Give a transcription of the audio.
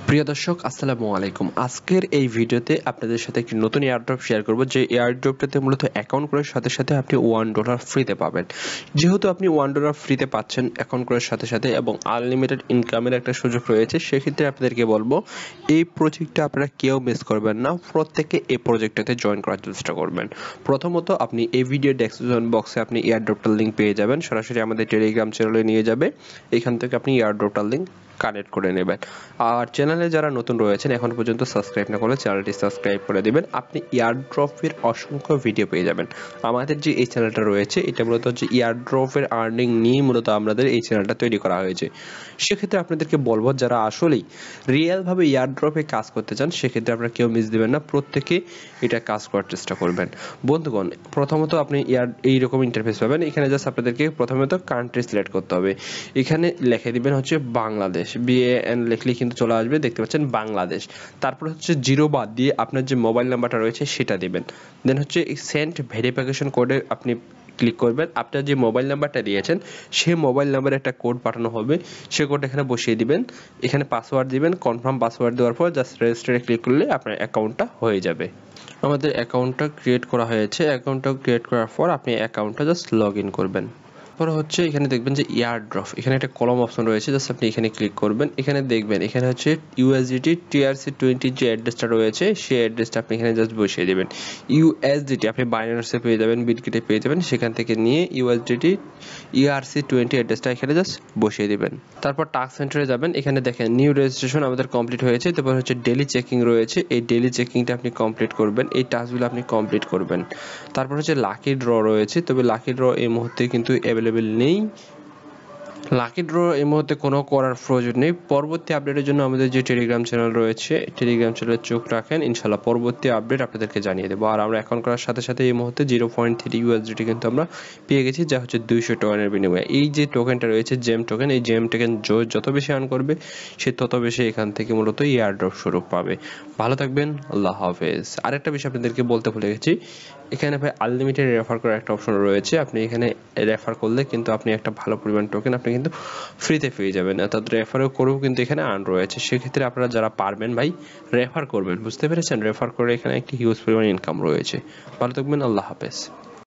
প্রিয় দর্শক আসসালামু আলাইকুম। আজকের এই ভিডিওতে আপনাদের সাথে একটি নতুন এয়ারড্রপ শেয়ার করব, যে এয়ারড্রপটাতে মূলত অ্যাকাউন্ট করার সাথে সাথে আপনি $1 ফ্রিতে পাবেন। যেহেতু আপনি $1 ফ্রিতে পাচ্ছেন অ্যাকাউন্ট করার সাথে সাথে এবং আনলিমিটেড ইনকামের একটা সুযোগ রয়েছে, সেক্ষেত্রে আপনাদেরকে বলবো এই প্রজেক্টটা আপনারা কেউ মিস করবেন না, প্রত্যেকে এই প্রজেক্টটাতে জয়েন করার চেষ্টা করবেন। প্রথমত আপনি এই ভিডিও ডেসক্রিপশন বক্সে আপনি এয়ারড্রপটার লিঙ্ক পেয়ে যাবেন, সরাসরি আমাদের টেলিগ্রাম চ্যানেলে নিয়ে যাবে। এখান থেকে আপনি এয়ারড্রপটার লিঙ্ক কানেক্ট করে নেবেন। আর চ্যানেলে যারা নতুন রয়েছেন এখন পর্যন্ত সাবস্ক্রাইব না করলে চ্যানেলটি সাবস্ক্রাইব করে দিবেন। আপনি এয়ারড্রপের অসংখ্য ভিডিও পেয়ে যাবেন। আমাদের যে এই চ্যানেলটা রয়েছে এটা মূলত হচ্ছে এয়ারড্রপের আর্নিং নিয়ে মূলত আমাদের এই চ্যানেলটা তৈরি করা হয়েছে। সেক্ষেত্রে আপনাদেরকে বলবো যারা আসলেই রিয়েলভাবে এয়ারড্রপে কাজ করতে চান সেক্ষেত্রে আপনারা কেউ মিস দিবেন না, প্রত্যেকে এটা কাজ করার চেষ্টা করবেন। বন্ধুগণ, প্রথমত আপনি এইরকম ইন্টারফেস পাবেন। এখানে জাস্ট আপনাদেরকে প্রথমত কান্ট্রি সিলেক্ট করতে হবে। এখানে লিখে দিবেন হচ্ছে বাংলাদেশ, BAN লিখলে কিন্তু চলে আসবে, দেখতে পাচ্ছেন বাংলাদেশ। তারপর হচ্ছে জিরো বাদ দিয়ে আপনার যে মোবাইল নাম্বারটা রয়েছে সেটা দিবেন। দেন হচ্ছে সেন্ড ভেরিফিকেশন কোডে আপনি ক্লিক করবেন। আপনার যে মোবাইল নাম্বারটা দিয়েছেন সেই মোবাইল নাম্বারে একটা কোড পাঠানো হবে, সেই কোড এখানে বসিয়ে দিবেন। এখানে পাসওয়ার্ড দিবেন, কনফার্ম পাসওয়ার্ড দেওয়ার পর জাস্ট রেজিস্টারে ক্লিক করলে আপনার অ্যাকাউন্টটা হয়ে যাবে। আমাদের অ্যাকাউন্টটা ক্রিয়েট করা হয়েছে। অ্যাকাউন্টটা ক্রিয়েট করার পর আপনি অ্যাকাউন্টটা জাস্ট লগ ইন করবেন। তারপর হচ্ছে এখানে দেখবেন যে এয়ারড্রপ, এখানে একটা কলম অপশন রয়েছে, জাস্ট আপনি এখানে ক্লিক করবেন। এখানে দেখবেন এখানে হচ্ছে USDT TRC20 যে অ্যাড্রেসটা রয়েছে সেই অ্যাড্রেসটা আপনি এখানে জাস্ট বসিয়ে দেবেন। USDT আপনি বাইন্যান্সে পেয়ে যাবেন, বিটগেটে পেয়ে যাবেন, সেখান থেকে নিয়ে USDT ERC20 অ্যাড্রেসটা এখানে জাস্ট বসিয়ে দিবেন। তারপর টাস্ক সেন্টারে যাবেন। এখানে দেখেন নিউ রেজিস্ট্রেশন আমাদের কমপ্লিট হয়েছে। তারপর হচ্ছে ডেইলি চেকিং রয়েছে, এই ডেইলি চেকিংটা আপনি কমপ্লিট করবেন, এই টাস্কগুলো আপনি কমপ্লিট করবেন। তারপর হচ্ছে লাকি ড্র রয়েছে, তবে লাকি ড্র এই মুহূর্তে কিন্তু অ্যাভেলেবেল নেই। লাকি ড্র এই মুহূর্তে কোনো করার প্রয়োজন নেই। পরবর্তী আপডেটের জন্য আমাদের যে টেলিগ্রাম চ্যানেল রয়েছে টেলিগ্রাম চ্যানেলে চোখ রাখেন, ইনশাল্লাহ পরবর্তী আপডেট আপনাদেরকে জানিয়ে দেবো। আর আমরা এখন করার সাথে সাথে এই মুহূর্তে 0.3 USDT কিন্তু আমরা পেয়ে গেছি, যা হচ্ছে 200 টোকেনের বিনিময়ে। এই যে টোকেনটা রয়েছে জেম টোকেন, এই জেম টোকেন যত বেশি আর্ন করবে সে তত বেশি এখান থেকে মূলত এয়ারড্রপ স্বরূপ পাবে। ভালো থাকবেন, আল্লাহ হাফেজ। আরেকটা বিষয় আপনাদেরকে বলতে ভুলে গেছি, এখানে ভাই আনলিমিটেড রেফার করার একটা অপশন রয়েছে। আপনি এখানে রেফার করলে কিন্তু আপনি একটা ভালো পরিমাণ টোকেন আপনি কিন্তু ফ্রিতে পেয়ে যাবেন, অর্থাৎ রেফারও করেও কিন্তু এখানে আর্ন রয়েছে। সেক্ষেত্রে আপনারা যারা পারবেন ভাই রেফার করবেন, বুঝতে পেরেছেন? রেফার করে এখানে একটি হিউজ পরিমাণ ইনকাম রয়েছে। ভালো থাকবেন, আল্লাহ হাফেজ।